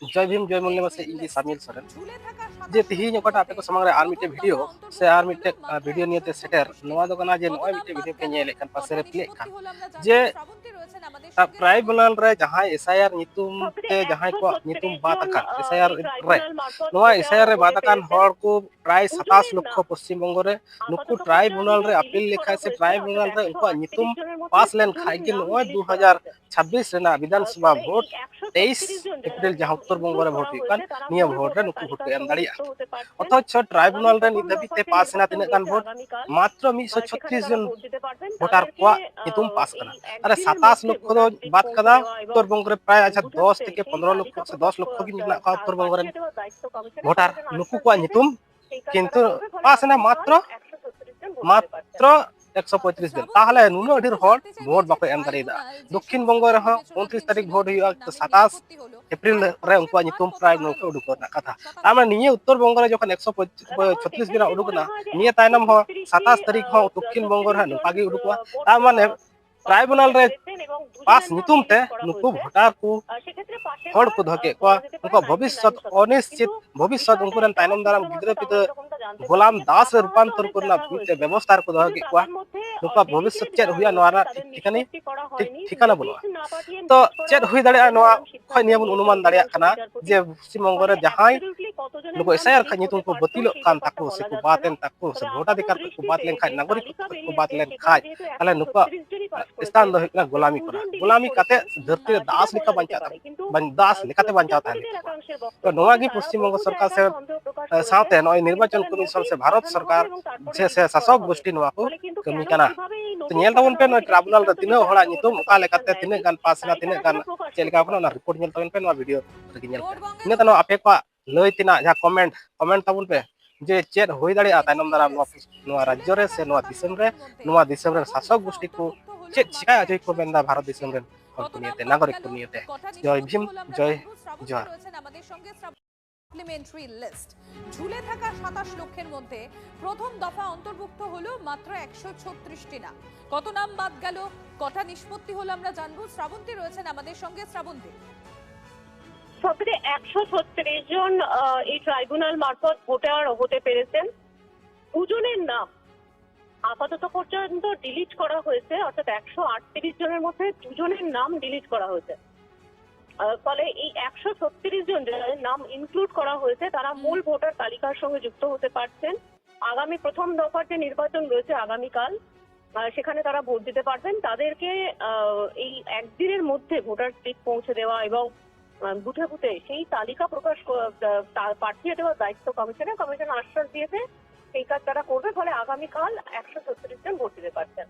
जय भीम जय मूल्यवासी इंजी सामिल सरेन जे तिहिन ओकाटा आपे को समंग रे आर मिटे वीडियो से आर मिटे वीडियो नियते सेटर नोआ दो कना जे नोय मिटे वीडियो पे नेले कान पासे रे प्ले कान जे ट्राइब्यूनल रे जहां एसआईआर नितुम ते जहां को नितुम बात अकान एसआईआर रे नोआ एसआईआर रे बात अकान हर को प्राय 27 लक्ष पश्चिम बंग रे नुकु ट्राइब्यूनल रे अपील लेखा से ट्राइब्यूनल रे उनको नितुम पास लेन खाइ कि नोय 2026 रेना विधानसभा वोट 23 एप्रिल जहां उत्तर बंग रे वोट हुकान निया वोट रे नुकु वोट एम दाड़िया अथच ट्राइब्यूनल रे नित धबिते पास ना तिने गान वोट मात्र 136 जन भोटार को नितुम पास करा अरे 27 लक्ष दो बात कदा उत्तर बंग रे प्राय अच्छा 10 থেকে 15 लक्ष से 10 लक्ष की मिला का उत्तर बंग रे भोटार नुकु को नितुम किंतु पास ना मात्र मात्र 135 दिन ताहले नुनो अधीर हर वोट बाको एम दाड़िदा दक्षिण बंग रे 29 तारीख वोट हुआ 27 एप्रिल रे उनको नितुम प्राय नको उडुको ना कथा तामे निये उत्तर बंग रे जखन 136 दिन उडुकना निये तायनम हो 27 तारीख हो दक्षिण बंग रे नपागी उडुकवा ता माने ट्राइब्यूनल रे पास नितुम ते नुकु भोटार को हड़ को धके को उनको भविष्य अनिश्चित भविष्य उनको रन तायनम दाराम गिद्रे पिते गोलाम दास रूपांतर करना मिते व्यवस्था को धके को नुका भविष्य चेद हुआ नोरा ठिकानी ठिकाना बनुआ तो चेद हुई दाड़िया नोआ खय निया बन अनुमान दाड़िया खाना जे पश्चिम बंग रे जहां नुको एसआईआर खा नितुम को बतिलो कान ताको से को बातेन ताको से भोटाधिकार को बात लेन खाय नागरिक को बात लेन खाय ताले नुका स्थान दो हिकना गुलामी काते धरती रे दास लिखा दास लिखाते बंचा था तो नोआ गी पश्चिम बंग सरकार से साथे नय निर्वाचन कमीशन से भारत सरकार से शासक गोष्ठी नोआ को कमी कना तो नेल तबन पे नय ट्राइब्यूनल रे तिने हड़ा नितुम ओका लेकाते तिने गान पास ना तिने गान चेलका को ना रिपोर्ट नेल तबन पे नोआ वीडियो रे नेल ने तनो आपे को लय तिना जा कमेंट तबन पे जे चेद होई दाड़िया तायनम दाराम नोआ राज्य रे से नोआ दिसम रे शासक गोष्ठी को चेद चिका अजय को बेंदा भारत दिसम रे नियते नागरिक को नियते जय भीम जय जोहार সাপ্লিমেন্টারি লিস্ট ঝুলে থাকা 27 লক্ষের মধ্যে প্রথম দফা অন্তর্ভুক্ত হলো মাত্র 136টি নাম কত নাম বাদ গেল কটা নিষ্পত্তি হলো আমরা জানবো শ্রাবন্তী রয়েছেন আমাদের সঙ্গে শ্রাবন্তী সবথেকে 136 জন এই ট্রাইব্যুনাল মারফত ভোটার হতে পেরেছেন দুজনের নাম আপাতত পর্যন্ত ডিলিট করা হয়েছে অর্থাৎ 138 জনের মধ্যে দুজনের নাম ডিলিট করা হয়েছে ফলে এই 136 জন যাদের নাম ইনক্লুড করা হয়েছে তারা মূল ভোটার তালিকার সঙ্গে যুক্ত হতে পারছেন আগামী প্রথম দফার যে নির্বাচন রয়েছে আগামীকাল সেখানে তারা ভোট দিতে পারবেন তাদেরকে এই একদিনের মধ্যে ভোটার স্লিপ পৌঁছে দেওয়া এবং বুথে বুথে সেই তালিকা প্রকাশ পাঠিয়ে দেওয়ার দায়িত্ব কমিশন আশ্বাস দিয়েছে সেই কাজ তারা করবে ফলে আগামীকাল 136 জন ভোট দিতে পারছেন।